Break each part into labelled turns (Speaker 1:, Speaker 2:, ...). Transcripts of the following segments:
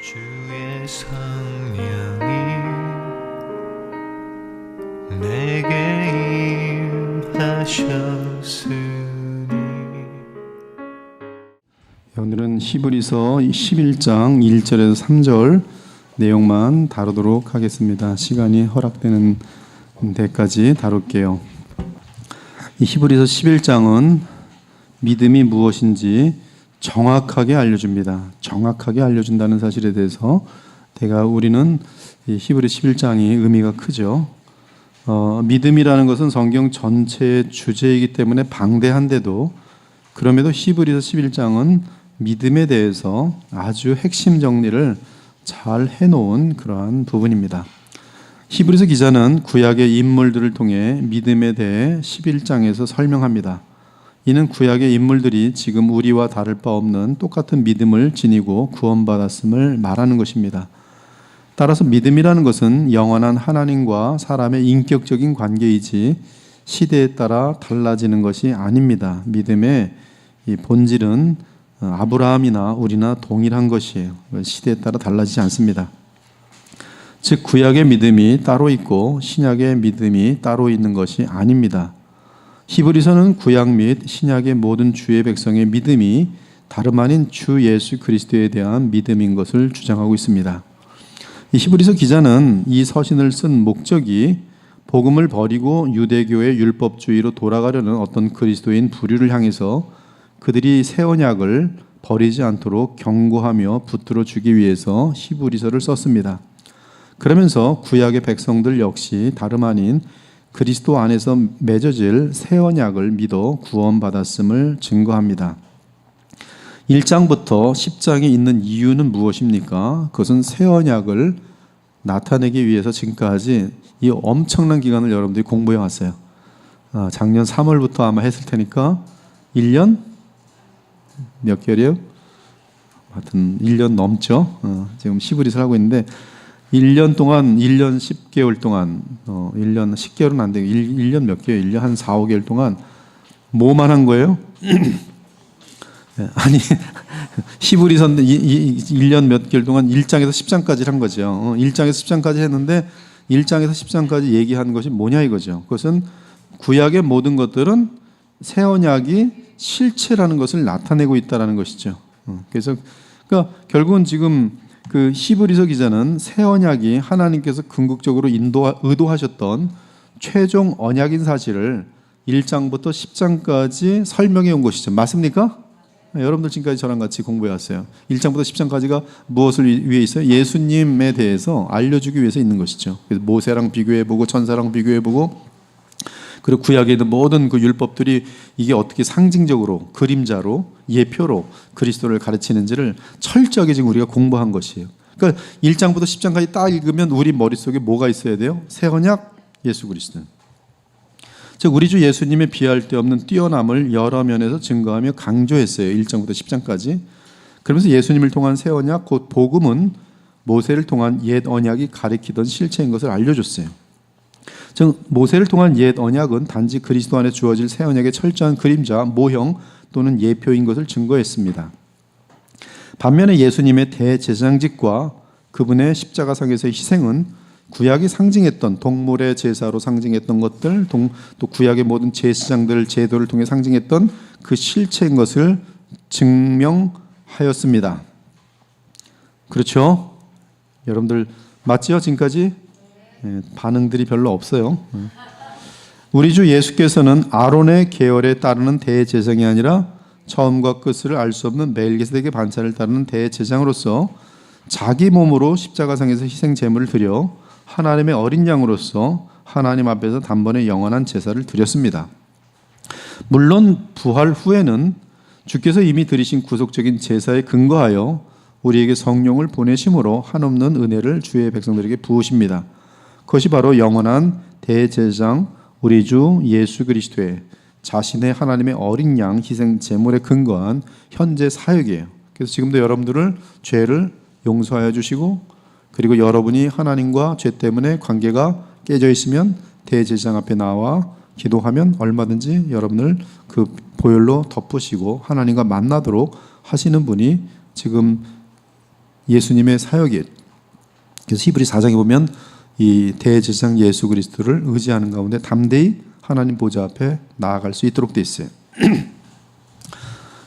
Speaker 1: 주의 성령이 내게 임하셨으니.
Speaker 2: 오늘은 히브리서 11장 1절에서 3절 내용만 다루도록 하겠습니다. 시간이 허락되는 데까지 다룰게요. 이 히브리서 11장은 믿음이 무엇인지 정확하게 알려줍니다. 정확하게 알려준다는 사실에 대해서 우리는 이 히브리 11장이 의미가 크죠. 믿음이라는 것은 성경 전체의 주제이기 때문에 방대한데도 그럼에도 히브리서 11장은 믿음에 대해서 아주 핵심 정리를 잘 해놓은 그러한 부분입니다. 히브리서 기자는 구약의 인물들을 통해 믿음에 대해 11장에서 설명합니다. 이는 구약의 인물들이 지금 우리와 다를 바 없는 똑같은 믿음을 지니고 구원받았음을 말하는 것입니다. 따라서 믿음이라는 것은 영원한 하나님과 사람의 인격적인 관계이지 시대에 따라 달라지는 것이 아닙니다. 믿음의 이 본질은 아브라함이나 우리나 동일한 것이에요. 시대에 따라 달라지지 않습니다. 즉 구약의 믿음이 따로 있고 신약의 믿음이 따로 있는 것이 아닙니다. 히브리서는 구약 및 신약의 모든 주의 백성의 믿음이 다름 아닌 주 예수 그리스도에 대한 믿음인 것을 주장하고 있습니다. 이 히브리서 기자는 이 서신을 쓴 목적이 복음을 버리고 유대교의 율법주의로 돌아가려는 어떤 그리스도인 부류를 향해서 그들이 새 언약을 버리지 않도록 경고하며 붙들어 주기 위해서 히브리서를 썼습니다. 그러면서 구약의 백성들 역시 다름 아닌 그리스도 안에서 맺어질 새 언약을 믿어 구원받았음을 증거합니다. 1장부터 10장에 있는 이유는 무엇입니까? 그것은 새 언약을 나타내기 위해서 지금까지 이 엄청난 기간을 여러분들이 공부해 왔어요. 작년 3월부터 아마 했을 테니까 1년? 몇 개월이요? 하여튼 1년 넘죠. 지금 히브리서를 하고 있는데 1년 동안 1년 10개월 동안 1년 10개월은 안 되고 1년 몇 개월 1년 한 4, 5개월 동안 뭐만 한 거예요? 아니 히브리서인데 1년 몇 개월 동안 1장에서 10장까지 한 거죠. 1장에서 10장까지 했는데 1장에서 10장까지 얘기한 것이 뭐냐 이거죠. 그것은 구약의 모든 것들은 새 언약이 실체라는 것을 나타내고 있다는 것이죠. 그래서 그러니까 결국은 지금 그 히브리서 기자는 새 언약이 하나님께서 궁극적으로 의도하셨던 최종 언약인 사실을 1장부터 10장까지 설명해 온 것이죠. 맞습니까? 여러분들 지금까지 저랑 같이 공부해 왔어요. 1장부터 10장까지가 무엇을 위해 있어요? 예수님에 대해서 알려주기 위해서 있는 것이죠. 그래서 모세랑 비교해보고 천사랑 비교해보고 그리고 구약에 있는 모든 그 율법들이 이게 어떻게 상징적으로 그림자로 예표로 그리스도를 가르치는지를 철저하게 지금 우리가 공부한 것이에요. 그러니까 1장부터 10장까지 딱 읽으면 우리 머릿속에 뭐가 있어야 돼요? 새 언약 예수 그리스도. 즉 우리 주 예수님의 비할 데 없는 뛰어남을 여러 면에서 증거하며 강조했어요. 1장부터 10장까지. 그러면서 예수님을 통한 새 언약 곧 복음은 모세를 통한 옛 언약이 가리키던 실체인 것을 알려줬어요. 즉 모세를 통한 옛 언약은 단지 그리스도 안에 주어질 새 언약의 철저한 그림자, 모형 또는 예표인 것을 증거했습니다. 반면에 예수님의 대제사장직과 그분의 십자가상에서의 희생은 구약이 상징했던 동물의 제사로 상징했던 것들, 또 구약의 모든 제사장들 제도를 통해 상징했던 그 실체인 것을 증명하였습니다. 그렇죠? 여러분들 맞지요? 지금까지? 반응들이 별로 없어요. 우리 주 예수께서는 아론의 계열에 따르는 대제사장이 아니라 처음과 끝을 알 수 없는 멜기세덱의 반차를 따르는 대제사장으로서 자기 몸으로 십자가상에서 희생 제물을 드려 하나님의 어린 양으로서 하나님 앞에서 단번에 영원한 제사를 드렸습니다. 물론 부활 후에는 주께서 이미 드리신 구속적인 제사에 근거하여 우리에게 성령을 보내심으로 한없는 은혜를 주의 백성들에게 부으십니다. 그것이 바로 영원한 대제사장 우리 주 예수 그리스도의 자신의 하나님의 어린 양 희생 제물에 근거한 현재 사역이에요. 그래서 지금도 여러분들을 죄를 용서하여 주시고 그리고 여러분이 하나님과 죄 때문에 관계가 깨져 있으면 대제사장 앞에 나와 기도하면 얼마든지 여러분을 그 보혈로 덮으시고 하나님과 만나도록 하시는 분이 지금 예수님의 사역이에요. 그래서 히브리 4장에 보면 이 대제사장 예수 그리스도를 의지하는 가운데 담대히 하나님 보좌 앞에 나아갈 수 있도록 돼 있어요.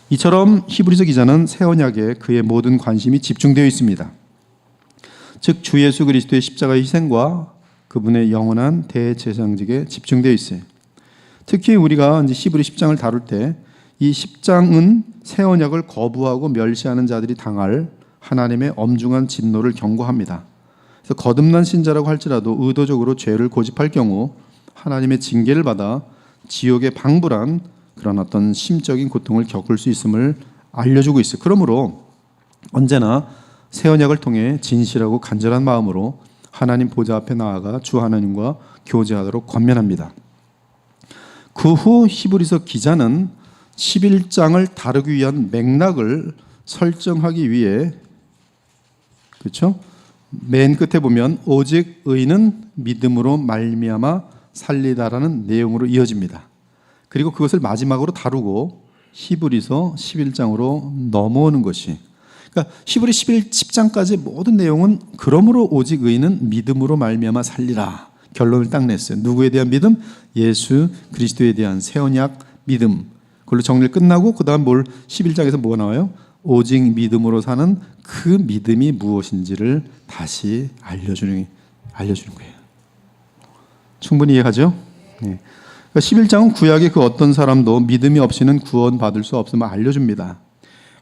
Speaker 2: 이처럼 히브리서 기자는 새 언약에 그의 모든 관심이 집중되어 있습니다. 즉 주 예수 그리스도의 십자가의 희생과 그분의 영원한 대제사장직에 집중되어 있어요. 특히 우리가 이제 히브리 10장을 다룰 때 이 10장은 새 언약을 거부하고 멸시하는 자들이 당할 하나님의 엄중한 진노를 경고합니다. 그래서 거듭난 신자라고 할지라도 의도적으로 죄를 고집할 경우 하나님의 징계를 받아 지옥에 방불한 그런 어떤 심적인 고통을 겪을 수 있음을 알려주고 있어요. 그러므로 언제나 새 언약을 통해 진실하고 간절한 마음으로 하나님 보좌 앞에 나아가 주 하나님과 교제하도록 권면합니다. 그 후 히브리서 기자는 11장을 다루기 위한 맥락을 설정하기 위해, 그렇죠? 맨 끝에 보면 오직 의인은 믿음으로 말미암아 살리다라는 내용으로 이어집니다. 그리고 그것을 마지막으로 다루고 히브리서 11장으로 넘어오는 것이, 그러니까 히브리 10장까지 모든 내용은 그러므로 오직 의인은 믿음으로 말미암아 살리라 결론을 딱 냈어요. 누구에 대한 믿음? 예수 그리스도에 대한 새 언약 믿음. 그걸로 정리를 끝나고 그 다음 11장에서 뭐가 나와요? 오직 믿음으로 사는 그 믿음이 무엇인지를 다시 알려주는 거예요. 충분히 이해하죠? 네. 그러니까 11장은 구약의 그 어떤 사람도 믿음이 없이는 구원받을 수 없음을 알려줍니다.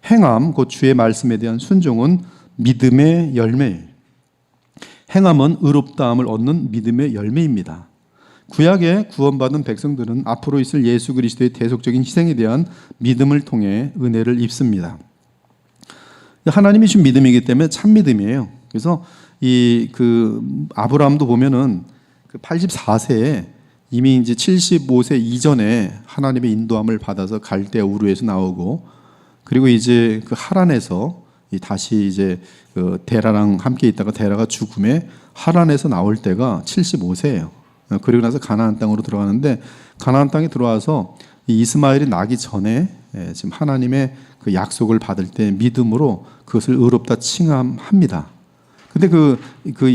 Speaker 2: 행함, 곧 주의 말씀에 대한 순종은 믿음의 열매예요. 행함은 의롭다함을 얻는 믿음의 열매입니다. 구약에 구원받은 백성들은 앞으로 있을 예수 그리스도의 대속적인 희생에 대한 믿음을 통해 은혜를 입습니다. 하나님이 준 믿음이기 때문에 참 믿음이에요. 그래서 아브라함도 보면은 그 84세에 이미 이제 75세 이전에 하나님의 인도함을 받아서 갈대 우르에서 나오고, 그리고 이제 그 하란에서 다시 이제 그 데라랑 함께 있다가 데라가 죽음에 하란에서 나올 때가 75세예요. 그리고 나서 가나안 땅으로 들어가는데, 가나안 땅에 들어와서 이스마엘이 나기 전에 지금 하나님의 그 약속을 받을 때 믿음으로 그것을 의롭다 칭함합니다. 근데 그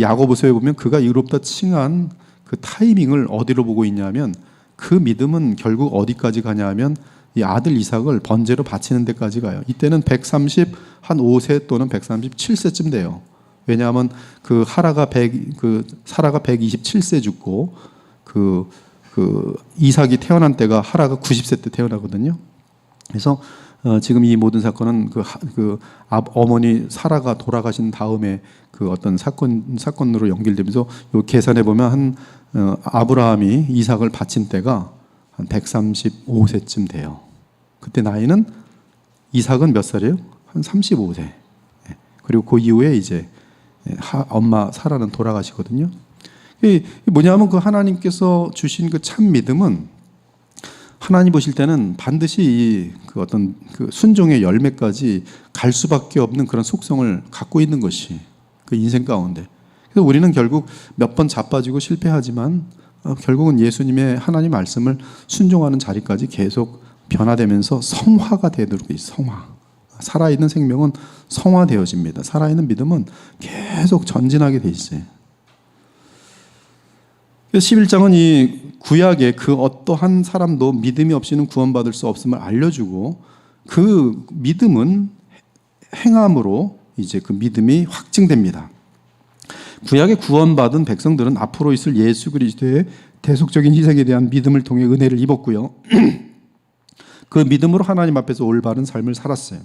Speaker 2: 야고보서에 보면 그가 의롭다 칭한 그 타이밍을 어디로 보고 있냐면, 그 믿음은 결국 어디까지 가냐면 이 아들 이삭을 번제로 바치는 데까지 가요. 이때는 135세 또는 137세쯤 돼요. 왜냐하면 사라가 127세 죽고 이삭이 태어난 때가 하라가 90세 때 태어나거든요. 그래서 지금 이 모든 사건은 어머니 사라가 돌아가신 다음에 그 어떤 사건으로 연결되면서 요 계산해 보면 아브라함이 이삭을 바친 때가 한 135세쯤 돼요. 그때 나이는 이삭은 몇 살이에요? 한 35세. 그리고 그 이후에 이제 엄마 사라는 돌아가시거든요. 이게 뭐냐면 그 하나님께서 주신 그 참 믿음은 하나님 보실 때는 반드시 그 어떤 그 순종의 열매까지 갈 수밖에 없는 그런 속성을 갖고 있는 것이 그 인생 가운데. 그래서 우리는 결국 몇 번 자빠지고 실패하지만 결국은 예수님의 하나님 말씀을 순종하는 자리까지 계속 변화되면서 성화가 되도록 돼 있어요. 성화. 살아있는 생명은 성화되어집니다. 살아있는 믿음은 계속 전진하게 돼 있어요. 11장은 이 구약의 그 어떠한 사람도 믿음이 없이는 구원받을 수 없음을 알려주고, 그 믿음은 행함으로 이제 그 믿음이 확증됩니다. 구약의 구원받은 백성들은 앞으로 있을 예수 그리스도의 대속적인 희생에 대한 믿음을 통해 은혜를 입었고요. 그 믿음으로 하나님 앞에서 올바른 삶을 살았어요.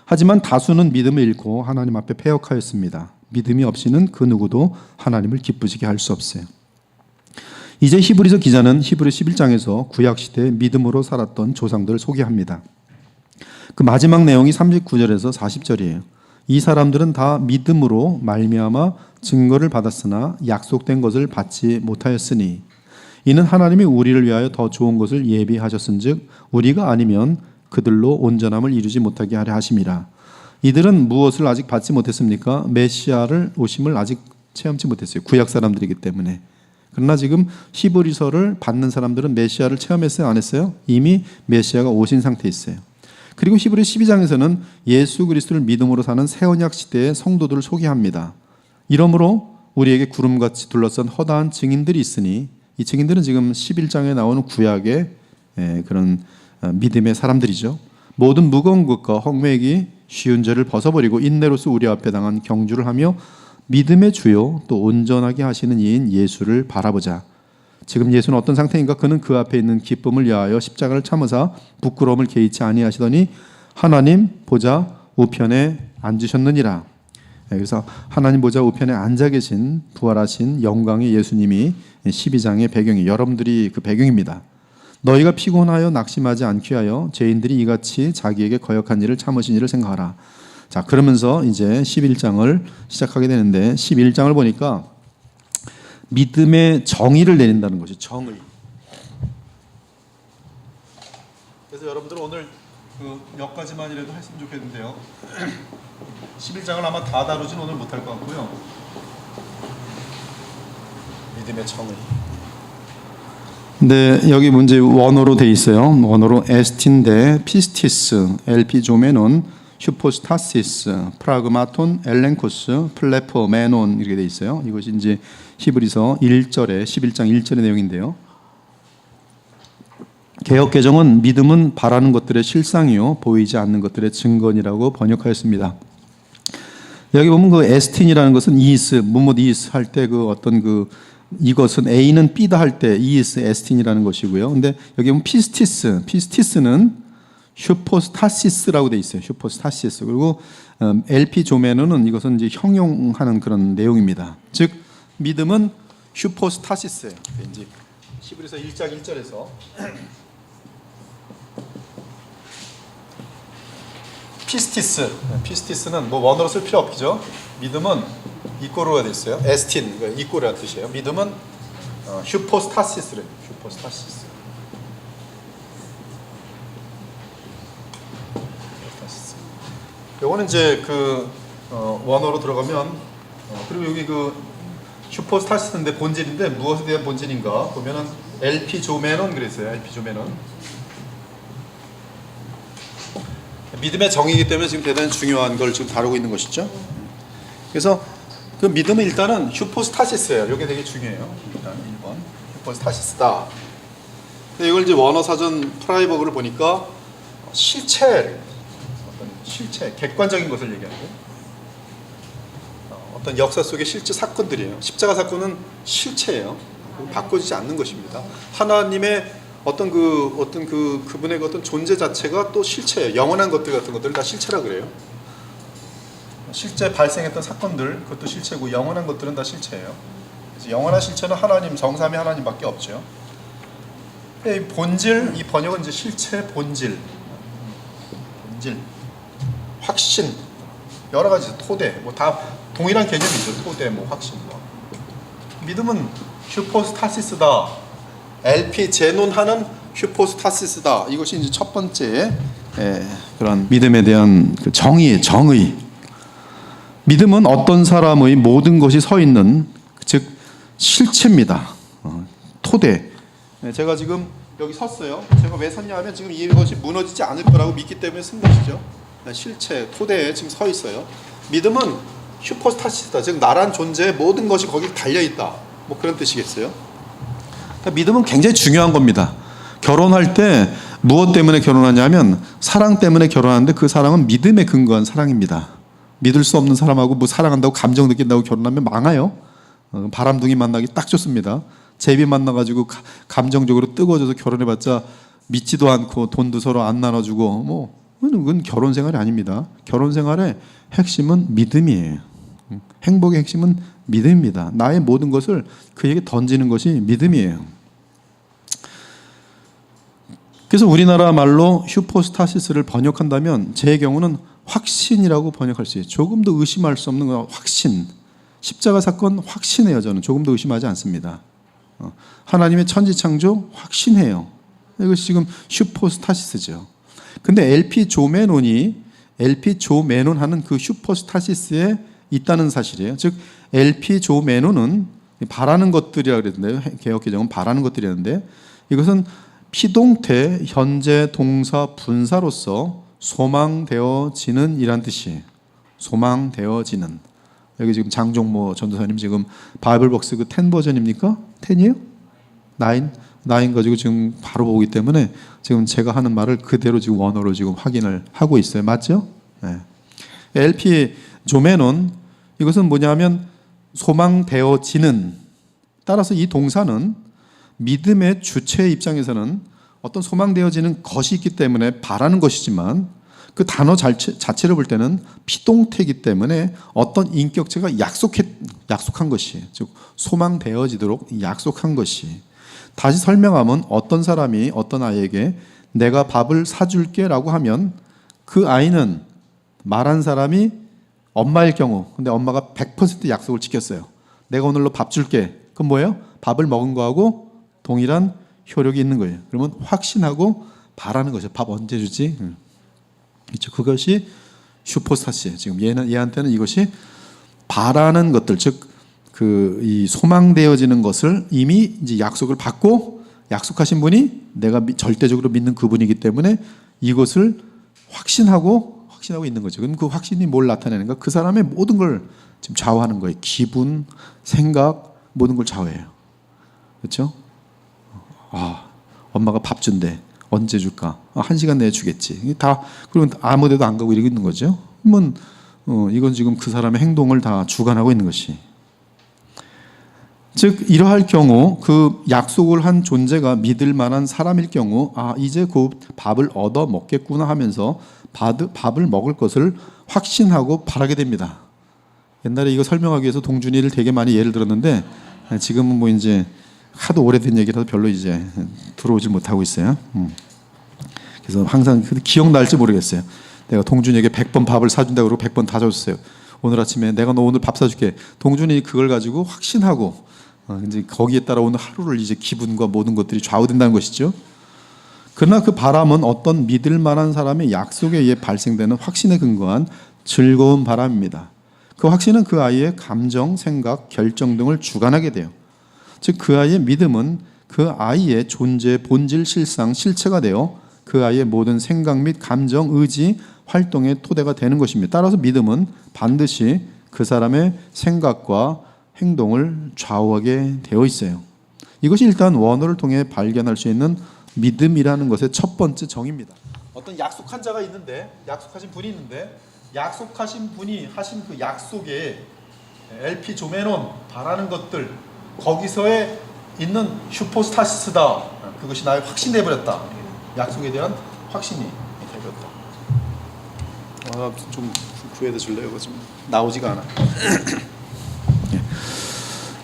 Speaker 2: 하지만 다수는 믿음을 잃고 하나님 앞에 패역하였습니다. 믿음이 없이는 그 누구도 하나님을 기쁘시게 할 수 없어요. 이제 히브리서 기자는 히브리 11장에서 구약시대에 믿음으로 살았던 조상들을 소개합니다. 그 마지막 내용이 39절에서 40절이에요. 이 사람들은 다 믿음으로 말미암아 증거를 받았으나 약속된 것을 받지 못하였으니 이는 하나님이 우리를 위하여 더 좋은 것을 예비하셨은즉 우리가 아니면 그들로 온전함을 이루지 못하게 하려 하심이라. 이들은 무엇을 아직 받지 못했습니까? 메시아를 오심을 아직 체험치 못했어요. 구약 사람들이기 때문에. 그러나 지금 히브리서를 받는 사람들은 메시아를 체험했어요? 안 했어요? 이미 메시아가 오신 상태에 있어요. 그리고 히브리 12장에서는 예수 그리스도를 믿음으로 사는 새 언약 시대의 성도들을 소개합니다. 이러므로 우리에게 구름같이 둘러싼 허다한 증인들이 있으니 이 증인들은 지금 11장에 나오는 구약의 그런 믿음의 사람들이죠. 모든 무거운 것과 얽매이기 쉬운 죄를 벗어버리고 인내로서 우리 앞에 당한 경주를 하며 믿음의 주요 또 온전하게 하시는 이인 예수를 바라보자. 지금 예수는 어떤 상태인가? 그는 그 앞에 있는 기쁨을 위하여 십자가를 참으사 부끄러움을 개의치 아니하시더니 하나님 보좌 우편에 앉으셨느니라. 그래서 하나님 보좌 우편에 앉아 계신 부활하신 영광의 예수님이 12장의 배경이 여러분들이 그 배경입니다. 너희가 피곤하여 낙심하지 않게 하여 죄인들이 이같이 자기에게 거역한 일을 참으신 일을 생각하라. 자, 그러면서 이제 11장을 시작하게 되는데 11장을 보니까 믿음의 정의를 내린다는 것이 정의. 그래서 여러분들 오늘 몇 가지만이라도 했으면 좋겠는데요. 11장을 아마 다 다루진 오늘 못할 것 같고요. 믿음의 정의. 네, 여기 문제 원어로 돼 있어요. 원어로 에스틴데 피스티스, 엘피조메논, 슈포스타시스, 프라그마톤, 엘렌코스, 플레포, 메논 이렇게 돼 있어요. 이것이 이제 히브리서 1절에 11장 1절의 내용인데요. 개역 개정은 믿음은 바라는 것들의 실상이요 보이지 않는 것들의 증거니라고 번역하였습니다. 여기 보면 그 에스틴이라는 것은 이스, 무엇 이스 할 때 그 어떤 그 이것은 A는 B다 할 때 이스 에스틴이라는 것이고요. 근데 여기 보면 피스티스는 슈포스타시스라고 돼 있어요. 슈포스타시스. 그리고 엘피조메노는 이것은 이제 형용하는 그런 내용입니다. 즉 믿음은 슈포스타시스예요. 이제 히브리서 1장 1절에서 피스티스는 뭐 원어로 쓸 필요 없죠. 믿음은 이꼬르가 돼 있어요. 에스틴, 이꼬르라는 뜻이에요. 믿음은 슈포스타시스래요. 슈포스타시스. 요거는 이제 그 원어로 들어가면 그리고 여기 그 슈퍼스타시스인데 본질인데 무엇에 대한 본질인가 보면은 엘피조메논 그랬어요. 엘피조메논. 믿음의 정의이기 때문에 지금 대단히 중요한 걸 지금 다루고 있는 것이죠. 그래서 그 믿음은 일단은 슈퍼스타시스예요. 이게 되게 중요해요. 일단 1번 슈퍼스타시스다. 근데 이걸 이제 원어 사전 프라이버그를 보니까 실체, 객관적인 것을 얘기하는 거예요. 어떤 역사 속의 실제 사건들이에요. 십자가 사건은 실체예요. 바꿔지지 않는 것입니다. 하나님의 그분의 어떤 존재 자체가 또 실체예요. 영원한 것들 같은 것들을 다 실체라 그래요. 실제 발생했던 사건들 그것도 실체고 영원한 것들은 다 실체예요. 그래서 영원한 실체는 하나님, 정삼위 하나님밖에 없죠. 이 본질, 이 번역은 이제 실체, 본질, 확신, 여러 가지 토대, 뭐 다 동일한 개념이죠. 토대, 뭐 확신, 뭐. 믿음은 슈포스타시스다. 엘피 제논하는 슈포스타시스다. 이것이 이제 첫 번째 그런 믿음에 대한 그 정의. 믿음은 어떤 사람의 모든 것이 서 있는 즉 실체입니다. 토대. 제가 지금 여기 섰어요. 제가 왜 섰냐 하면 지금 이것이 무너지지 않을 거라고 믿기 때문에 쓴 것이죠. 실체, 토대에 지금 서 있어요. 믿음은 슈퍼스타시스다. 즉 나란 존재의 모든 것이 거기 달려있다. 뭐 그런 뜻이겠어요. 그러니까 믿음은 굉장히 중요한 겁니다. 결혼할 때 무엇 때문에 결혼하냐면 사랑 때문에 결혼하는데 그 사랑은 믿음에 근거한 사랑입니다. 믿을 수 없는 사람하고 뭐 사랑한다고 감정 느낀다고 결혼하면 망해요. 바람둥이 만나기 딱 좋습니다. 제비 만나가지고 감정적으로 뜨거워져서 결혼해봤자 믿지도 않고 돈도 서로 안 나눠주고 뭐 그건 결혼 생활이 아닙니다. 결혼 생활의 핵심은 믿음이에요. 행복의 핵심은 믿음입니다. 나의 모든 것을 그에게 던지는 것이 믿음이에요. 그래서 우리나라 말로 슈퍼스타시스를 번역한다면 제 경우는 확신이라고 번역할 수 있어요. 조금도 의심할 수 없는 건 확신. 십자가 사건 확신해요. 저는 조금도 의심하지 않습니다. 하나님의 천지창조 확신해요. 이것이 지금 슈퍼스타시스죠. 근데 엘피조메논이 엘피조메논 하는 그 슈퍼스타시스에 있다는 사실이에요. 즉 엘피조메논은 바라는 것들이라고 그랬는데요. 개역개정은 바라는 것들이었는데 이것은 피동태 현재 동사 분사로서 소망되어지는 이란 뜻이에요. 소망되어지는. 여기 지금 장종모 전도사님 지금 바이블벅스 그 10 버전입니까? 10이에요? 9 가지고 지금 바로 보기 때문에 지금 제가 하는 말을 그대로 지금 원어로 지금 확인을 하고 있어요. 맞죠? 네. LP 조메논 이것은 뭐냐면 소망되어지는. 따라서 이 동사는 믿음의 주체의 입장에서는 어떤 소망되어지는 것이 있기 때문에 바라는 것이지만 그 단어 자체를 볼 때는 피동태이기 때문에 어떤 인격체가 약속한 것이, 즉 소망되어지도록 약속한 것이. 다시 설명하면 어떤 사람이 어떤 아이에게 내가 밥을 사줄게 라고 하면 그 아이는 말한 사람이 엄마일 경우, 근데 엄마가 100% 약속을 지켰어요. 내가 오늘로 밥 줄게. 그럼 뭐예요? 밥을 먹은 거하고 동일한 효력이 있는 거예요. 그러면 확신하고 바라는 것이죠. 밥 언제 주지? 그렇죠. 그것이 슈퍼스타시예요. 지금 얘한테는 이것이 바라는 것들, 즉 이 소망되어지는 것을 이미 이제 약속을 받고 약속하신 분이 내가 절대적으로 믿는 그분이기 때문에 이것을 확신하고 있는 거죠. 그럼 그 확신이 뭘 나타내는가? 그 사람의 모든 걸 지금 좌우하는 거예요. 기분, 생각, 모든 걸 좌우해요. 그렇죠? 엄마가 밥 준대. 언제 줄까? 1시간 내에 주겠지. 다 그러면 아무데도 안 가고 이러고 있는 거죠. 그러면 이건 지금 그 사람의 행동을 다 주관하고 있는 것이. 즉 이러할 경우 그 약속을 한 존재가 믿을 만한 사람일 경우 이제 그 밥을 얻어 먹겠구나 하면서 밥을 먹을 것을 확신하고 바라게 됩니다. 옛날에 이거 설명하기 위해서 동준이를 되게 많이 예를 들었는데 지금은 뭐 이제 하도 오래된 얘기라서 별로 이제 들어오질 못하고 있어요. 그래서 항상 기억날지 모르겠어요. 내가 동준이에게 100번 밥을 사준다고 그러고 100번 다 줬어요. 오늘 아침에 내가 너 오늘 밥 사줄게. 동준이 그걸 가지고 확신하고 이제 거기에 따라 오늘 하루를 이제 기분과 모든 것들이 좌우된다는 것이죠. 그러나 그 바람은 어떤 믿을 만한 사람의 약속에 의해 발생되는 확신에 근거한 즐거운 바람입니다. 그 확신은 그 아이의 감정, 생각, 결정 등을 주관하게 돼요. 즉 그 아이의 믿음은 그 아이의 존재, 본질, 실상, 실체가 되어 그 아이의 모든 생각 및 감정, 의지, 활동의 토대가 되는 것입니다. 따라서 믿음은 반드시 그 사람의 생각과 행동을 좌우하게 되어 있어요. 이것이 일단 원어를 통해 발견할 수 있는 믿음이라는 것의 첫 번째 정의입니다. 어떤 약속한 자가 있는데, 약속하신 분이 있는데, 약속하신 분이 하신 그 약속에 LP 조메논 바라는 것들, 거기서에 있는 슈퍼스타시스다. 그것이 나의 확신이 되어버렸다. 약속에 대한 확신이 되어버렸다. 좀 구해다 줄래요? 이거 좀 나오지가 않아.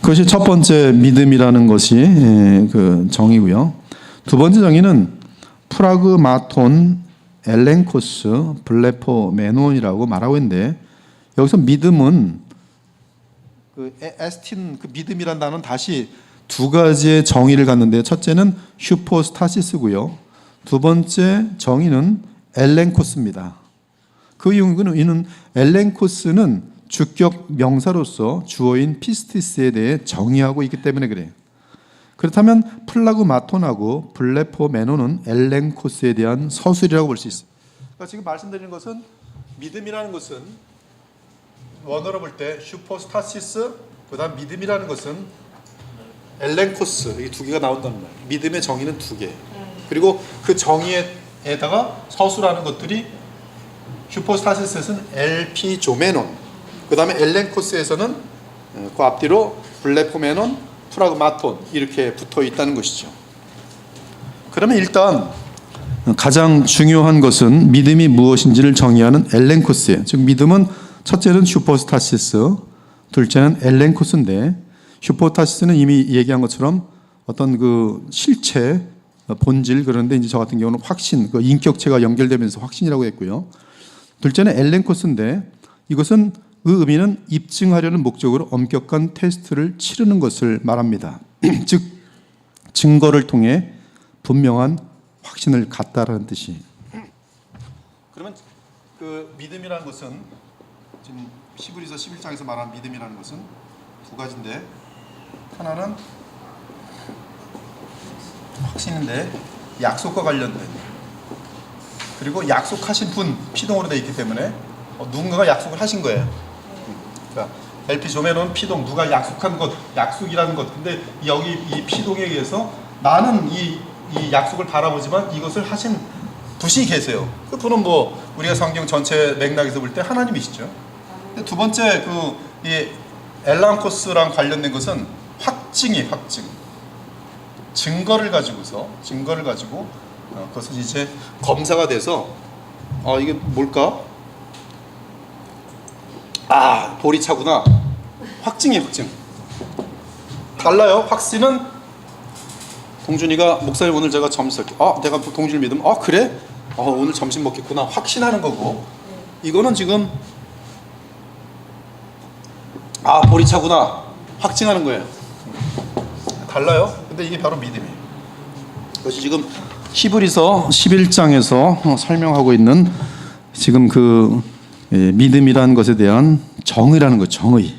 Speaker 2: 그것이 첫 번째 믿음이라는 것이 그 정의고요. 두 번째 정의는 프라그마톤, 엘렌코스, 블레포메논이라고 말하고 있는데 여기서 믿음은 그 에스틴 그 믿음이란 단어는 다시 두 가지의 정의를 갖는데요. 첫째는 슈퍼스타시스고요. 두 번째 정의는 엘렌코스입니다. 그 이유는 엘렌코스는 주격 명사로서 주어인 피스티스에 대해 정의하고 있기 때문에 그래요. 그렇다면 플라그마톤하고 블레포메논은 엘렌코스에 대한 서술이라고 볼 수 있어요. 그러니까 지금 말씀드리는 것은 믿음이라는 것은 원어로 볼 때 슈퍼스타시스, 그다음 믿음이라는 것은 엘렌코스, 이 두 개가 나온다는 말이에요. 믿음의 정의는 두 개. 그리고 그 정의에다가 서술하는 것들이 슈퍼스타시스에서는 LP 조메논, 그 다음에 엘렌코스에서는 그 앞뒤로 블레포메논, 프라그마톤 이렇게 붙어 있다는 것이죠. 그러면 일단 가장 중요한 것은 믿음이 무엇인지를 정의하는 엘렌코스예요. 즉 믿음은 첫째는 슈퍼스타시스, 둘째는 엘렌코스인데 슈퍼스타시스는 이미 얘기한 것처럼 어떤 그 실체, 본질, 그런데 이제 저 같은 경우는 확신, 그 인격체가 연결되면서 확신이라고 했고요. 둘째는 엘렌코스인데 이것은 그 의미는 입증하려는 목적으로 엄격한 테스트를 치르는 것을 말합니다. 즉 증거를 통해 분명한 확신을 갖다라는 뜻이. 그러면 그 믿음이라는 것은 지금 히브리서 11장에서 말한 믿음이라는 것은 두 가지인데 하나는 확신인데 약속과 관련된, 그리고 약속하신 분 피동으로 되어 있기 때문에 누군가가 약속을 하신 거예요. 그러니까 LP 조매로는 피동, 누가 약속한 것, 약속이라는 것. 근데 여기 이 피동에 의해서 나는 이 약속을 바라보지만 이것을 하신 분이 계세요. 그 분은 뭐 우리가 성경 전체 맥락에서 볼 때 하나님이시죠. 근데 두 번째 이 엘랑코스랑 관련된 것은 확증이 확증. 증거를 가지고 그것은 이제 검사가 돼서 이게 뭘까? 보리차구나. 확증이 확증. 달라요. 확신은 동준이가 목사님 오늘 제가 점심 내가 동준이 믿으면 그래? 오늘 점심 먹겠구나. 확신하는 거고. 이거는 지금 보리차구나. 확증하는 거예요. 달라요. 근데 이게 바로 믿음이에요. 그것이 지금 히브리서 11장에서 설명하고 있는 지금 믿음이라는 것에 대한 정의라는 거, 정의.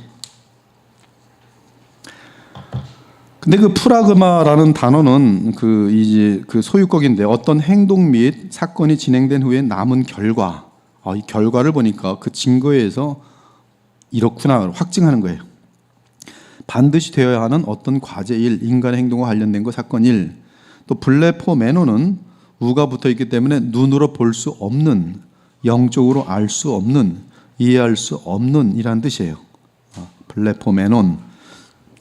Speaker 2: 근데 프라그마라는 단어는 이제 소유격인데 어떤 행동 및 사건이 진행된 후에 남은 결과, 이 결과를 보니까 그 증거에 의해서 이렇구나 확증하는 거예요. 반드시 되어야 하는 어떤 과제 일, 인간의 행동과 관련된 것 사건 일. 또 블레포메노는 우가 붙어 있기 때문에 눈으로 볼 수 없는, 영적으로 알 수 없는, 이해할 수 없는 이란 뜻이에요. 블레포메논.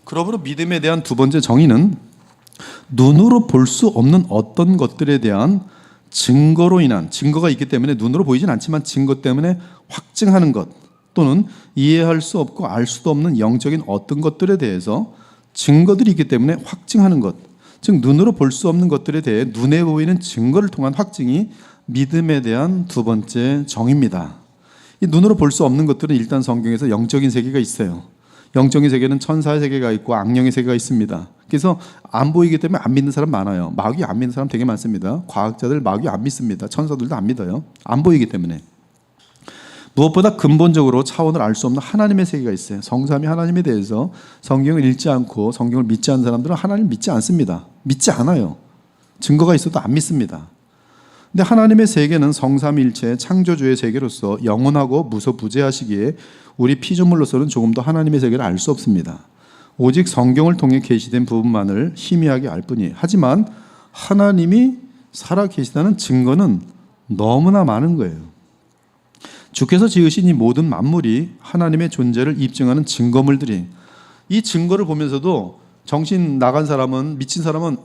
Speaker 2: 그러므로 믿음에 대한 두 번째 정의는 눈으로 볼 수 없는 어떤 것들에 대한 증거로 인한, 증거가 있기 때문에 눈으로 보이진 않지만 증거 때문에 확증하는 것, 또는 이해할 수 없고 알 수도 없는 영적인 어떤 것들에 대해서 증거들이 있기 때문에 확증하는 것, 즉 눈으로 볼 수 없는 것들에 대해 눈에 보이는 증거를 통한 확증이 믿음에 대한 두 번째 정의입니다. 이 눈으로 볼 수 없는 것들은 일단 성경에서 영적인 세계가 있어요. 영적인 세계는 천사의 세계가 있고 악령의 세계가 있습니다. 그래서 안 보이기 때문에 안 믿는 사람 많아요. 마귀 안 믿는 사람 되게 많습니다. 과학자들 마귀 안 믿습니다. 천사들도 안 믿어요. 안 보이기 때문에. 무엇보다 근본적으로 차원을 알 수 없는 하나님의 세계가 있어요. 성삼위 하나님에 대해서 성경을 읽지 않고 성경을 믿지 않는 사람들은 하나님을 믿지 않습니다. 믿지 않아요. 증거가 있어도 안 믿습니다. 근데 하나님의 세계는 성삼위일체의 창조주의 세계로서 영원하고 무소부재하시기에 우리 피조물로서는 조금 더 하나님의 세계를 알 수 없습니다. 오직 성경을 통해 계시된 부분만을 희미하게 알 뿐이에요. 하지만 하나님이 살아 계시다는 증거는 너무나 많은 거예요. 주께서 지으신 이 모든 만물이 하나님의 존재를 입증하는 증거물들이, 이 증거를 보면서도 정신 나간 사람은, 미친 사람은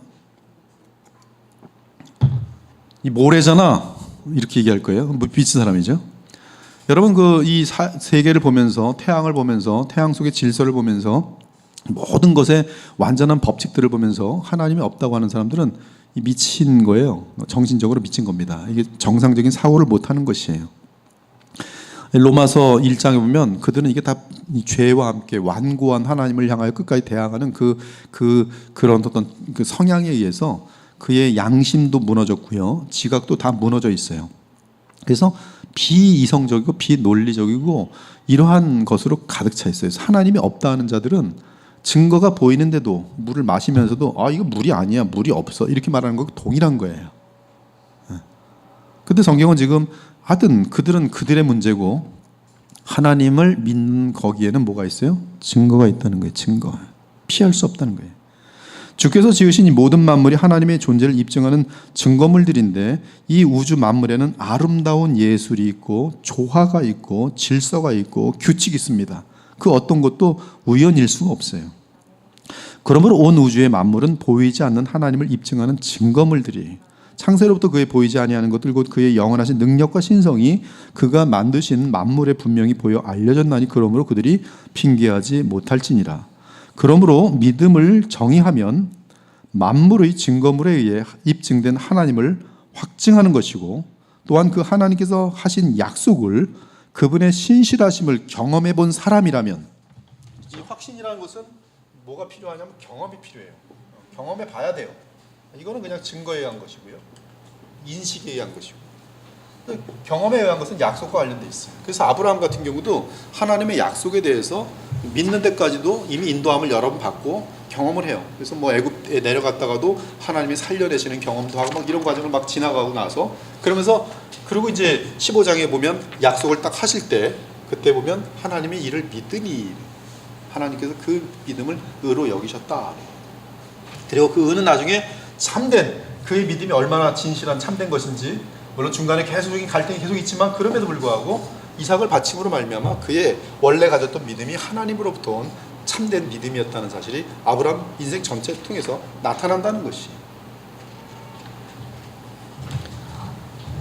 Speaker 2: 이 모래잖아 이렇게 얘기할 거예요. 미친 사람이죠. 여러분 이 세계를 보면서, 태양을 보면서, 태양 속의 질서를 보면서, 모든 것의 완전한 법칙들을 보면서 하나님이 없다고 하는 사람들은 미친 거예요. 정신적으로 미친 겁니다. 이게 정상적인 사고를 못하는 것이에요. 로마서 1장에 보면 그들은 이게 다 죄와 함께 완고한 하나님을 향하여 끝까지 대항하는 그런 어떤 성향에 의해서 그의 양심도 무너졌고요, 지각도 다 무너져 있어요. 그래서 비이성적이고 비논리적이고 이러한 것으로 가득 차 있어요. 하나님이 없다 하는 자들은 증거가 보이는데도 물을 마시면서도 이거 물이 아니야, 물이 없어 이렇게 말하는 거 동일한 거예요. 근데 성경은 지금 하여튼 그들은 그들의 문제고 하나님을 믿는 거기에는 뭐가 있어요? 증거가 있다는 거예요. 증거. 피할 수 없다는 거예요. 주께서 지으신 이 모든 만물이 하나님의 존재를 입증하는 증거물들인데, 이 우주 만물에는 아름다운 예술이 있고 조화가 있고 질서가 있고 규칙이 있습니다. 그 어떤 것도 우연일 수가 없어요. 그러므로 온 우주의 만물은 보이지 않는 하나님을 입증하는 증거물들이에요. 창세로부터 그의 보이지 아니하는 것들 곧 그의 영원하신 능력과 신성이 그가 만드신 만물에 분명히 보여 알려졌나니 그러므로 그들이 핑계하지 못할지니라. 그러므로 믿음을 정의하면 만물의 증거물에 의해 입증된 하나님을 확증하는 것이고, 또한 그 하나님께서 하신 약속을, 그분의 신실하심을 경험해 본 사람이라면, 이 확신이라는 것은 뭐가 필요하냐면 경험이 필요해요. 경험해 봐야 돼요. 이거는 그냥 증거에 의한 것이고요, 인식에 의한 것이고, 경험에 의한 것은 약속과 관련돼 있어요. 그래서 아브라함 같은 경우도 하나님의 약속에 대해서 믿는 데까지도 이미 인도함을 여러 번 받고 경험을 해요. 그래서 뭐 애굽에 내려갔다가도 하나님이 살려내시는 경험도 하고 막 이런 과정을 막 지나가고 나서 그러면서 그리고 이제 15장에 보면 약속을 딱 하실 때 그때 보면 하나님이 이를 믿으니 하나님께서 그 믿음을 의로 여기셨다. 그리고 그 의는 나중에 참된 그의 믿음이 얼마나 진실한 참된 것인지 물론 중간에 계속적인 갈등이 계속 있지만 그럼에도 불구하고 이삭을 바침으로 말미암아 그의 원래 가졌던 믿음이 하나님으로부터 온 참된 믿음이었다는 사실이 아브라함 인생 전체를 통해서 나타난다는 것이.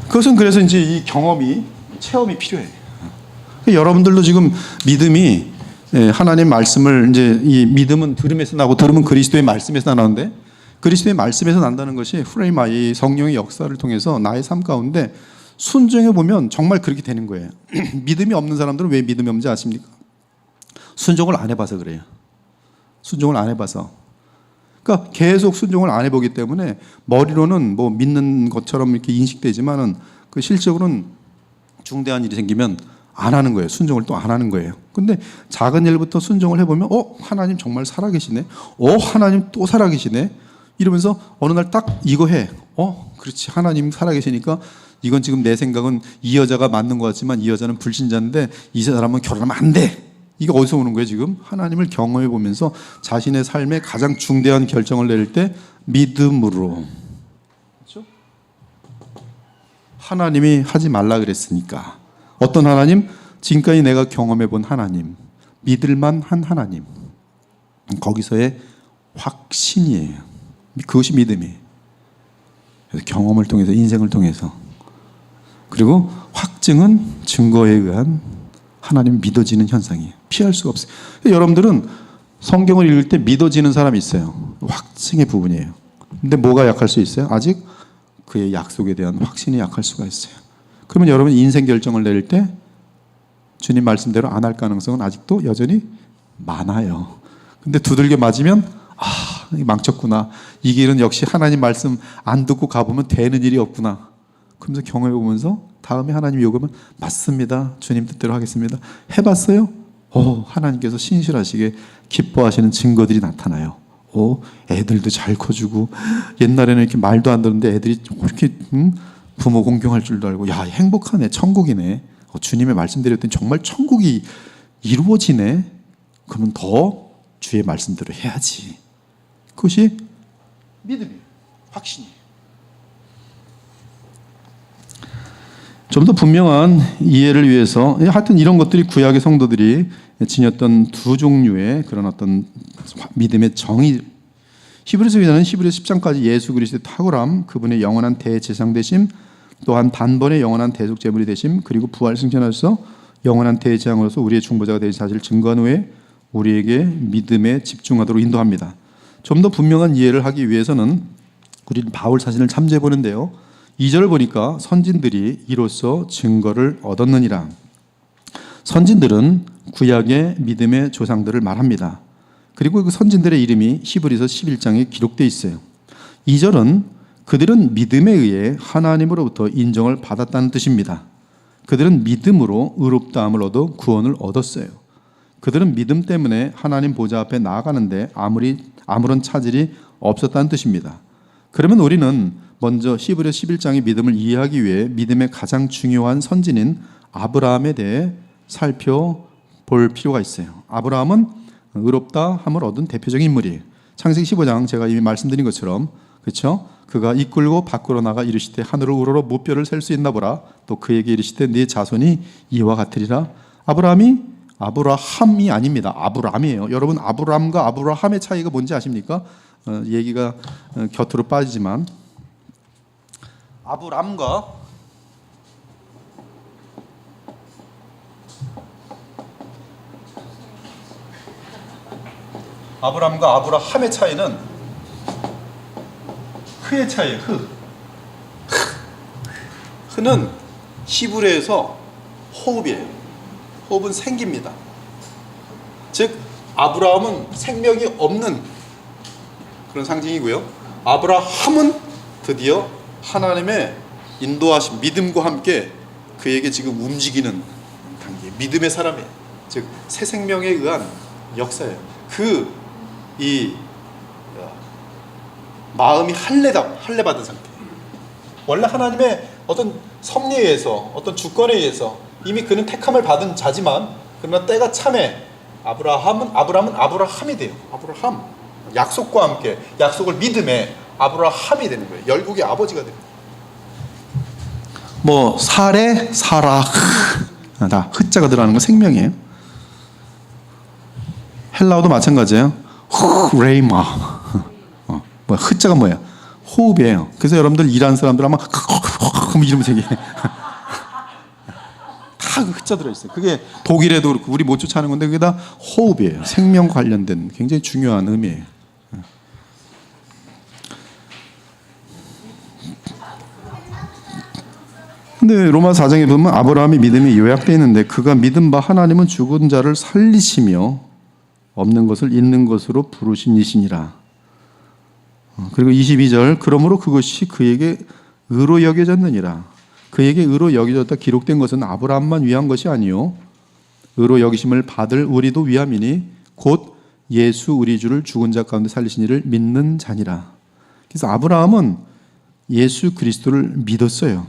Speaker 2: 그것은 그래서 이제 이 경험이 체험이 필요해요. 여러분들도 지금 믿음이 하나님 말씀을 이제 이 믿음은 들음에서 나고 들음은 그리스도의 말씀에서 나는데 그리스도의 말씀에서 난다는 것이 후레이마 이 성령의 역사를 통해서 나의 삶 가운데 순종해 보면 정말 그렇게 되는 거예요. 믿음이 없는 사람들은 왜 믿음이 없는지 아십니까? 순종을 안 해봐서 그래요. 순종을 안 해봐서. 그러니까 계속 순종을 안 해보기 때문에 머리로는 뭐 믿는 것처럼 이렇게 인식되지만은 그 실적으로는 중대한 일이 생기면 안 하는 거예요. 순종을 또 안 하는 거예요. 근데 작은 일부터 순종을 해보면 하나님 정말 살아계시네. 하나님 또 살아계시네. 이러면서 어느 날 딱 이거 해. 그렇지. 하나님 살아계시니까 이건 지금 내 생각은 이 여자가 맞는 것 같지만 이 여자는 불신자인데 이 사람은 결혼하면 안 돼. 이게 어디서 오는 거예요 지금? 하나님을 경험해 보면서 자신의 삶에 가장 중대한 결정을 내릴 때 믿음으로. 그렇죠? 하나님이 하지 말라 그랬으니까. 어떤 하나님? 지금까지 내가 경험해 본 하나님. 믿을만 한 하나님. 거기서의 확신이에요. 그것이 믿음이에요. 그래서 경험을 통해서 인생을 통해서 그리고 확증은 증거에 의한 하나님 믿어지는 현상이에요. 피할 수가 없어요. 여러분들은 성경을 읽을 때 믿어지는 사람이 있어요. 확증의 부분이에요. 근데 뭐가 약할 수 있어요? 아직 그의 약속에 대한 확신이 약할 수가 있어요. 그러면 여러분 인생 결정을 내릴 때 주님 말씀대로 안 할 가능성은 아직도 여전히 많아요. 근데 두들겨 맞으면 망쳤구나. 이 길은 역시 하나님 말씀 안 듣고 가보면 되는 일이 없구나. 그러면서 경험해 보면서 다음에 하나님 요구하면 맞습니다. 주님 뜻대로 하겠습니다. 해봤어요? 하나님께서 신실하시게 기뻐하시는 증거들이 나타나요. 애들도 잘 커주고 옛날에는 이렇게 말도 안 듣는데 애들이 이렇게 부모 공경할 줄도 알고 야 행복하네 천국이네. 주님의 말씀드렸더니 정말 천국이 이루어지네. 그러면 더 주의 말씀대로 해야지. 그것이 믿음이에요. 확신이에요. 좀 더 분명한 이해를 위해서 하여튼 이런 것들이 구약의 성도들이 지녔던 두 종류의 그런 어떤 믿음의 정의. 히브리서 기자는 히브리서 10장까지 예수 그리스도의 탁월함, 그분의 영원한 대제사장 되심, 또한 단번에 영원한 대속 제물이 되심, 그리고 부활 승천하셔서 영원한 대제사장으로서 우리의 중보자가 되신 사실을 증거한 후에 우리에게 믿음에 집중하도록 인도합니다. 좀 더 분명한 이해를 하기 위해서는 우리는 바울 사진을 참조해 보는데요. 2절을 보니까 선진들이 이로써 증거를 얻었느니라. 선진들은 구약의 믿음의 조상들을 말합니다. 그리고 그 선진들의 이름이 히브리서 11장에 기록되어 있어요. 2절은 그들은 믿음에 의해 하나님으로부터 인정을 받았다는 뜻입니다. 그들은 믿음으로 의롭다함을 얻어 구원을 얻었어요. 그들은 믿음 때문에 하나님 보좌 앞에 나아가는데 아무런 차질이 없었다는 뜻입니다. 그러면 우리는 먼저 히브리서 11장의 믿음을 이해하기 위해 믿음의 가장 중요한 선진인 아브라함에 대해 살펴볼 필요가 있어요. 아브라함은 의롭다 함을 얻은 대표적인 인물이에요. 창세기 15장 제가 이미 말씀드린 것처럼 그렇죠? 그가 이끌고 밖으로 나가 이르시되 하늘을 우러러 무뼈를 셀 수 있나 보라. 또 그에게 이르시되 네 자손이 이와 같으리라. 아브라함이 아닙니다. 아브람이에요. 여러분 아브람과 아브라함의 차이가 뭔지 아십니까? 얘기가 곁으로 빠지지만 아브람과 아브라함의 차이는 흐의 차이예요. 흐는 히브리어에서 호흡이에요. 호흡은 생깁니다. 즉 아브라함은 생명이 없는 그런 상징이고요. 아브라함은 드디어 하나님의 인도하신 믿음과 함께 그에게 지금 움직이는 단계, 믿음의 사람이에요. 즉 새 생명에 의한 역사예요. 이 마음이 할례받은 상태. 원래 하나님의 어떤 섭리에 의해서, 어떤 주권에 의해서 이미 그는 택함을 받은 자지만, 그러나 때가 참에 아브라함은 아브라함이 돼요. 아브라함, 약속과 함께, 약속을 믿음에 아브라함이 되는 거예요. 열국의 아버지가 됩니다. 뭐 사레, 사라, 다 흐자가 들어가는 건 생명이에요. 헬라어도 마찬가지예요. 레이마. 뭐 흐자가 뭐예요? 호흡이에요. 그래서 여러분들 일하는 사람들 아마 이러면서 얘기해. 다 흐자 들어있어요. 그게 독일에도 그렇고 우리 못 쫓아하는 건데 그게 다 호흡이에요. 생명 관련된 굉장히 중요한 의미예요. 근데 로마 4장에 보면 아브라함의 믿음이 요약되어 있는데, 그가 믿은 바 하나님은 죽은 자를 살리시며 없는 것을 있는 것으로 부르신 이시니라. 그리고 22절, 그러므로 그것이 그에게 의로 여겨졌느니라. 그에게 의로 여겨졌다 기록된 것은 아브라함만 위한 것이 아니요 의로 여기심을 받을 우리도 위함이니 곧 예수 우리 주를 죽은 자 가운데 살리신 이를 믿는 자니라. 그래서 아브라함은 예수 그리스도를 믿었어요.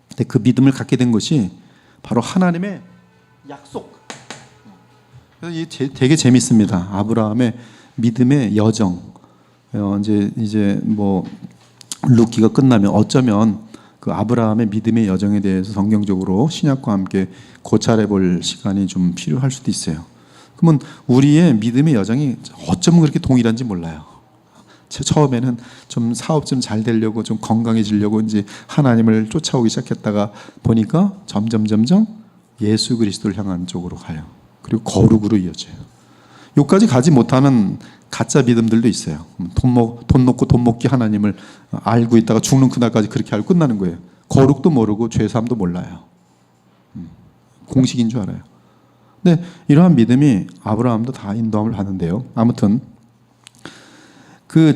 Speaker 2: 근데 그 믿음을 갖게 된 것이 바로 하나님의 약속. 그래서 이게 되게 재밌습니다. 아브라함의 믿음의 여정. 이제 뭐 룻기가 끝나면 어쩌면 그 아브라함의 믿음의 여정에 대해서 성경적으로 신약과 함께 고찰해 볼 시간이 좀 필요할 수도 있어요. 그러면 우리의 믿음의 여정이 어쩌면 그렇게 동일한지 몰라요. 처음에는 좀 사업 좀 잘 되려고, 좀 건강해지려고 이제 하나님을 쫓아오기 시작했다가 보니까 점점 예수 그리스도를 향한 쪽으로 가요. 그리고 거룩으로 이어져요. 여기까지 가지 못하는 가짜 믿음들도 있어요. 돈 놓고 돈 먹기 하나님을 알고 있다가 죽는 그날까지 그렇게 알고 끝나는 거예요. 거룩도 모르고 죄사함도 몰라요. 공식인 줄 알아요. 근데 이러한 믿음이 아브라함도 다 인도함을 받는데요. 아무튼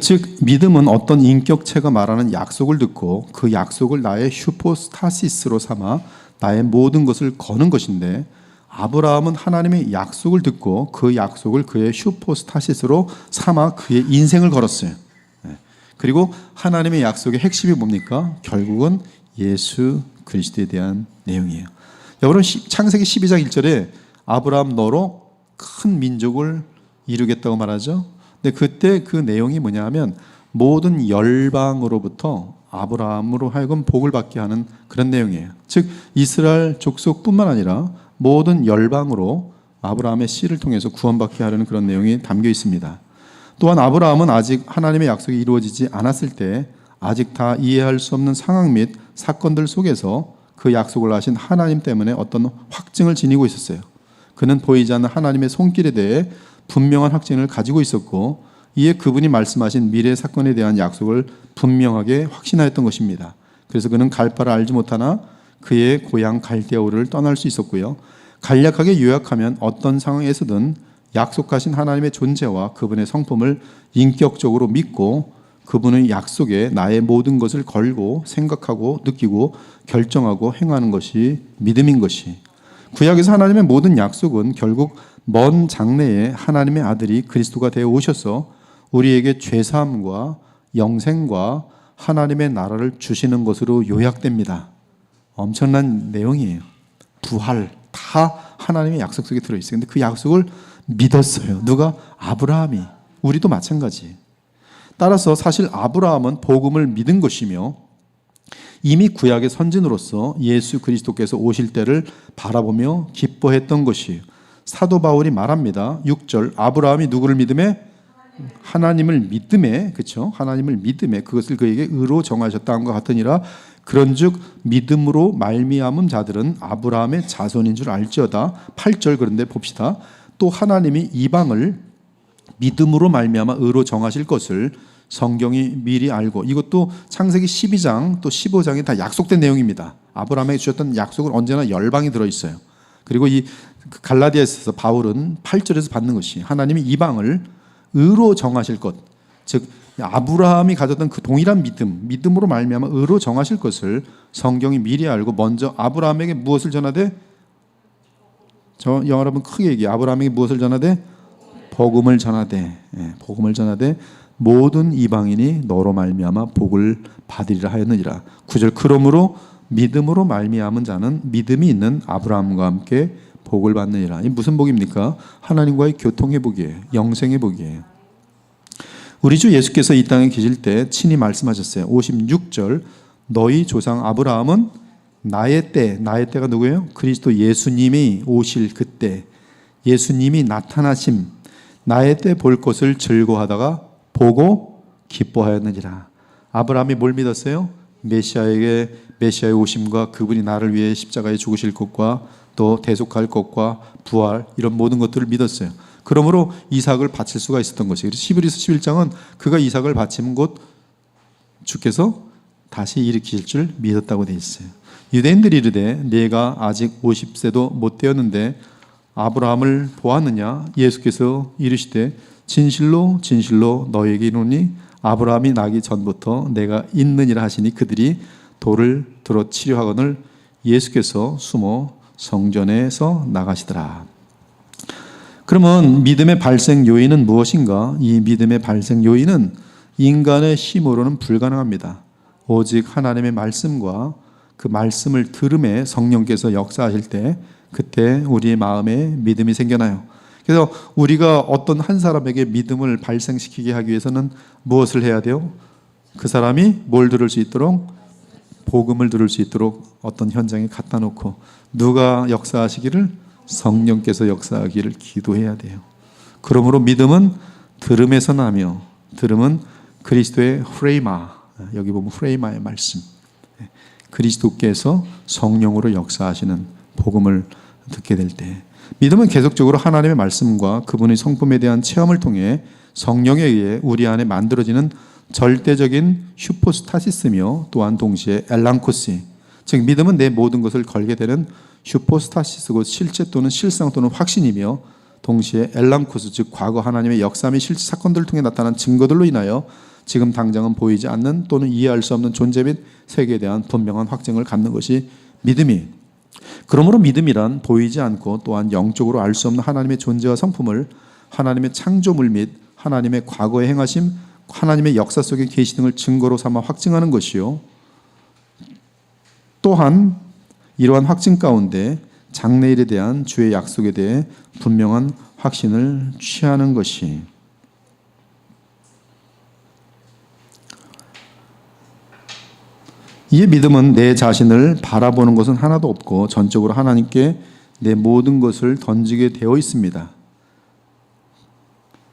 Speaker 2: 즉 믿음은 어떤 인격체가 말하는 약속을 듣고 그 약속을 나의 슈포스타시스로 삼아 나의 모든 것을 거는 것인데, 아브라함은 하나님의 약속을 듣고 그 약속을 그의 슈포스타시스로 삼아 그의 인생을 걸었어요. 그리고 하나님의 약속의 핵심이 뭡니까? 결국은 예수 그리스도에 대한 내용이에요. 여러분, 창세기 12장 1절에 아브라함 너로 큰 민족을 이루겠다고 말하죠. 근데 그때 그 내용이 뭐냐 하면 모든 열방으로부터 아브라함으로 하여금 복을 받게 하는 그런 내용이에요. 즉 이스라엘 족속뿐만 아니라 모든 열방으로 아브라함의 씨를 통해서 구원받게 하려는 그런 내용이 담겨 있습니다. 또한 아브라함은 아직 하나님의 약속이 이루어지지 않았을 때 아직 다 이해할 수 없는 상황 및 사건들 속에서 그 약속을 하신 하나님 때문에 어떤 확증을 지니고 있었어요. 그는 보이지 않는 하나님의 손길에 대해 분명한 확증을 가지고 있었고, 이에 그분이 말씀하신 미래 사건에 대한 약속을 분명하게 확신하였던 것입니다. 그래서 그는 갈 바를 알지 못하나 그의 고향 갈대아우를 떠날 수 있었고요. 간략하게 요약하면 어떤 상황에서든 약속하신 하나님의 존재와 그분의 성품을 인격적으로 믿고 그분의 약속에 나의 모든 것을 걸고 생각하고 느끼고 결정하고 행하는 것이 믿음인 것이, 구약에서 하나님의 모든 약속은 결국 먼 장래에 하나님의 아들이 그리스도가 되어 오셔서 우리에게 죄사함과 영생과 하나님의 나라를 주시는 것으로 요약됩니다. 엄청난 내용이에요. 부활 다 하나님의 약속 속에 들어있어요. 근데 그 약속을 믿었어요. 누가? 아브라함이. 우리도 마찬가지. 따라서 사실 아브라함은 복음을 믿은 것이며 이미 구약의 선진으로서 예수 그리스도께서 오실 때를 바라보며 기뻐했던 것이에요. 사도 바울이 말합니다. 6절, 아브라함이 누구를 믿음에? 하나님을 믿음에, 그렇죠? 하나님을 믿음에 그것을 그에게 의로 정하셨다 함과 같으니라. 그런즉 믿음으로 말미암은 자들은 아브라함의 자손인 줄 알지어다. 8절, 그런데 봅시다. 또 하나님이 이방을 믿음으로 말미암아 의로 정하실 것을 성경이 미리 알고, 이것도 창세기 12장 또 15장에 다 약속된 내용입니다. 아브라함에게 주셨던 약속은 언제나 열방이 들어있어요. 그리고 이 갈라디아에서 바울은 8절에서 받는 것이 하나님이 이방을 의로 정하실 것, 즉 아브라함이 가졌던 그 동일한 믿음으로 말미암아 의로 정하실 것을 성경이 미리 알고 먼저 아브라함에게 무엇을 전하되? 저 여러분 크게 얘기해. 아브라함에게 무엇을 전하되? 복음을 전하되, 복음을 전하되 모든 이방인이 너로 말미암아 복을 받으리라 하였느니라. 9절 그러므로 믿음으로 말미암은 자는 믿음이 있는 아브라함과 함께 복을 받느니라. 이 무슨 복입니까? 하나님과의 교통의 복이에요. 영생의 복이에요. 우리 주 예수께서 이 땅에 계실 때 친히 말씀하셨어요. 56절 너희 조상 아브라함은 나의 때가 누구예요? 그리스도 예수님이 오실 그때 예수님이 나타나심 나의 때 볼 것을 즐거워하다가 보고 기뻐하였느니라. 아브라함이 뭘 믿었어요? 메시아의 오심과 그분이 나를 위해 십자가에 죽으실 것과 또 대속할 것과 부활 이런 모든 것들을 믿었어요. 그러므로 이삭을 바칠 수가 있었던 것이에요. 그래서 히브리서 11장은 그가 이삭을 바치면 곧 주께서 다시 일으키실 줄 믿었다고 되어 있어요. 유대인들이 이르되 내가 아직 50세도 못 되었는데 아브라함을 보았느냐? 예수께서 이르시되 진실로 진실로 너에게 이르노니 아브라함이 나기 전부터 내가 있느니라 하시니 그들이 돌을 들어 치려하거늘 예수께서 숨어 성전에서 나가시더라. 그러면 믿음의 발생 요인은 무엇인가? 이 믿음의 발생 요인은 인간의 힘으로는 불가능합니다. 오직 하나님의 말씀과 그 말씀을 들음에 성령께서 역사하실 때 그때 우리의 마음에 믿음이 생겨나요. 그래서 우리가 어떤 한 사람에게 믿음을 발생시키게 하기 위해서는 무엇을 해야 돼요? 그 사람이 뭘 들을 수 있도록 복음을 들을 수 있도록 어떤 현장에 갖다 놓고 누가 역사하시기를 성령께서 역사하기를 기도해야 돼요. 그러므로 믿음은 들음에서 나며 들음은 그리스도의 프레이마 여기 보면 프레이마의 말씀 그리스도께서 성령으로 역사하시는 복음을 듣게 될 때 믿음은 계속적으로 하나님의 말씀과 그분의 성품에 대한 체험을 통해 성령에 의해 우리 안에 만들어지는 절대적인 슈포스타시스며 또한 동시에 엘랑코시 즉 믿음은 내 모든 것을 걸게 되는 슈포스타시스고 실체 또는 실상 또는 확신이며 동시에 엘랑코스 즉 과거 하나님의 역사 및 실제 사건들을 통해 나타난 증거들로 인하여 지금 당장은 보이지 않는 또는 이해할 수 없는 존재 및 세계에 대한 분명한 확증을 갖는 것이 믿음이 그러므로 믿음이란 보이지 않고 또한 영적으로 알 수 없는 하나님의 존재와 성품을 하나님의 창조물 및 하나님의 과거에 행하심 하나님의 역사 속의 계시 등을 증거로 삼아 확증하는 것이요 또한 이러한 확증 가운데 장래일에 대한 주의 약속에 대해 분명한 확신을 취하는 것이 이에 믿음은 내 자신을 바라보는 것은 하나도 없고 전적으로 하나님께 내 모든 것을 던지게 되어 있습니다.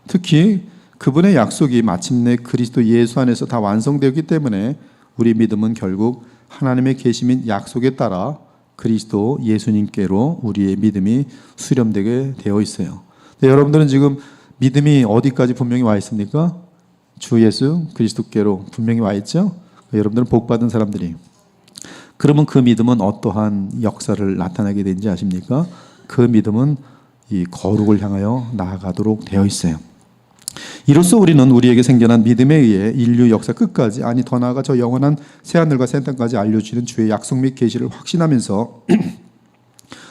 Speaker 2: 특히 그분의 약속이 마침내 그리스도 예수 안에서 다 완성되었기 때문에 우리 믿음은 결국 하나님의 계시 및 약속에 따라 그리스도 예수님께로 우리의 믿음이 수렴되게 되어 있어요. 여러분들은 지금 믿음이 어디까지 분명히 와 있습니까? 주 예수 그리스도께로 분명히 와 있죠? 여러분들은 복받은 사람들이 그러면 그 믿음은 어떠한 역사를 나타내게 되는지 아십니까? 그 믿음은 이 거룩을 향하여 나아가도록 되어 있어요. 이로써 우리는 우리에게 생겨난 믿음에 의해 인류 역사 끝까지 아니 더 나아가 저 영원한 새하늘과 새 땅까지 알려주시는 주의 약속 및 계시를 확신하면서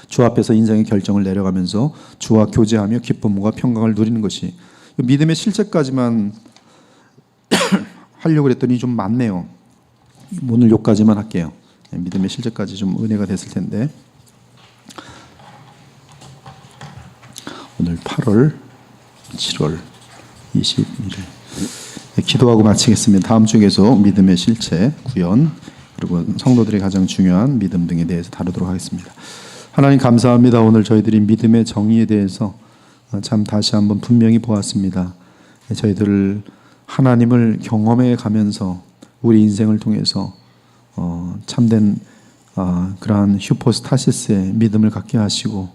Speaker 2: 주 앞에서 인생의 결정을 내려가면서 주와 교제하며 기쁨과 평강을 누리는 것이 믿음의 실체까지만 하려고 했더니 좀 많네요. 오늘 여기까지만 할게요. 믿음의 실제까지 좀 은혜가 됐을 텐데 오늘 8월 7월 21일 기도하고 마치겠습니다. 다음 주 계속 믿음의 실체, 구현 그리고 성도들의 가장 중요한 믿음 등에 대해서 다루도록 하겠습니다. 하나님 감사합니다. 오늘 저희들이 믿음의 정의에 대해서 참 다시 한번 분명히 보았습니다. 저희들 하나님을 경험해 가면서 우리 인생을 통해서 참된 그러한 슈퍼스타시스의 믿음을 갖게 하시고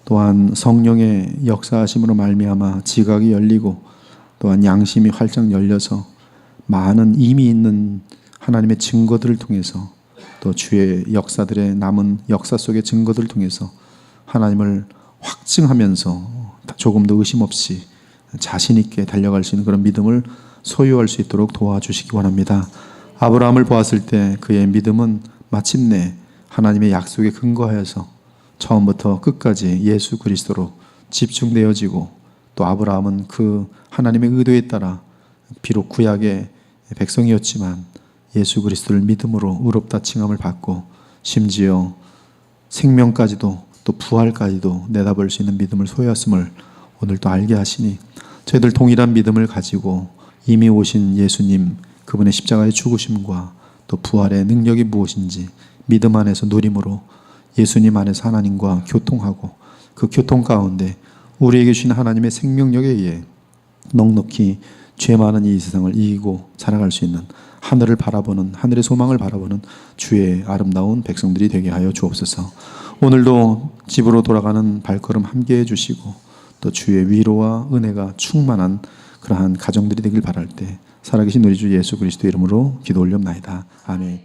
Speaker 2: 또한 성령의 역사하심으로 말미암아 지각이 열리고 또한 양심이 활짝 열려서 많은 이미 있는 하나님의 증거들을 통해서 또 주의 역사들의 남은 역사 속의 증거들을 통해서 하나님을 확증하면서 조금 더 의심 없이 자신 있게 달려갈 수 있는 그런 믿음을 소유할 수 있도록 도와주시기 원합니다. 아브라함을 보았을 때 그의 믿음은 마침내 하나님의 약속에 근거하여서 처음부터 끝까지 예수 그리스도로 집중되어지고 또 아브라함은 그 하나님의 의도에 따라 비록 구약의 백성이었지만 예수 그리스도를 믿음으로 의롭다 칭함을 받고 심지어 생명까지도 또 부활까지도 내다볼 수 있는 믿음을 소유했음을 오늘 또 알게 하시니 저희들 동일한 믿음을 가지고 이미 오신 예수님 그분의 십자가의 죽으심과 또 부활의 능력이 무엇인지 믿음 안에서 누림으로 예수님 안에서 하나님과 교통하고 그 교통 가운데 우리에게 주신 하나님의 생명력에 의해 넉넉히 죄 많은 이 세상을 이기고 살아갈 수 있는 하늘을 바라보는 하늘의 소망을 바라보는 주의 아름다운 백성들이 되게 하여 주옵소서. 오늘도 집으로 돌아가는 발걸음 함께 해주시고 또 주의 위로와 은혜가 충만한 그러한 가정들이 되길 바랄 때 살아계신 우리 주 예수 그리스도 이름으로 기도 올려옵나이다. 아멘.